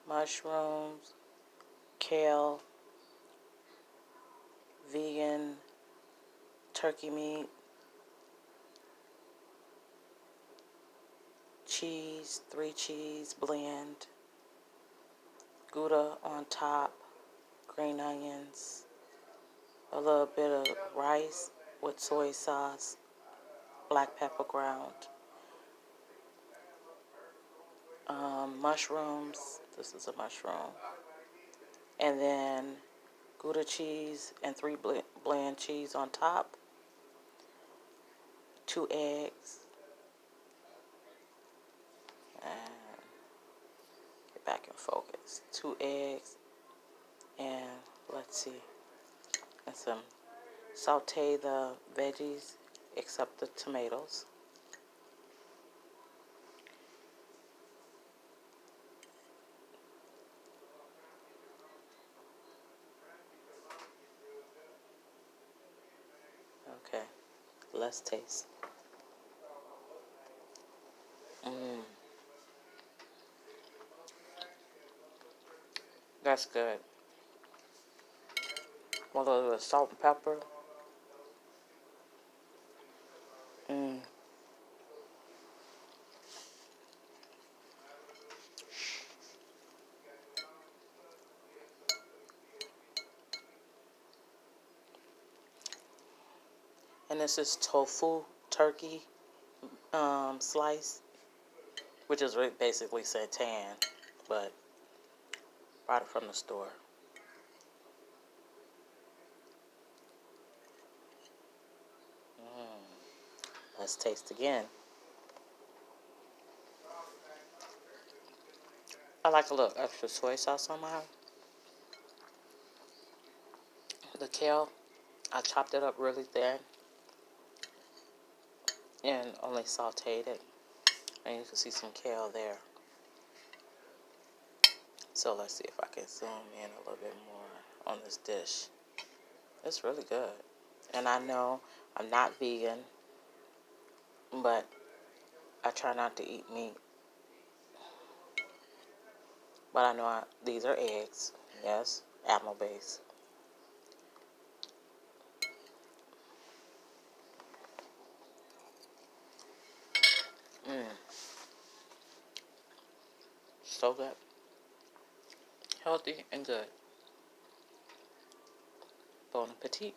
mushrooms, kale, vegan turkey meat, cheese, 3-cheese blend, Gouda on top, green onions, a little bit of rice with soy sauce, black pepper ground, mushrooms, this is a mushroom, and then Gouda cheese and 3 blend cheese on top, 2 eggs, and get back in focus, 2 eggs, and let's see, and some saute the veggies except the tomatoes. Okay, let's taste. That's good. A little bit of salt and pepper. And this is tofu turkey slice, which is basically seitan, but bought it from the store. Let's taste again. I like a little extra soy sauce on mine. The kale, I chopped it up really thin and only sauteed it. And you can see some kale there. So let's see if I can zoom in a little bit more on this dish. It's really good. And I know I'm not vegan, but I try not to eat meat. But I know these are eggs. Yes, animal based. So good. Healthy and good. Bon appetit.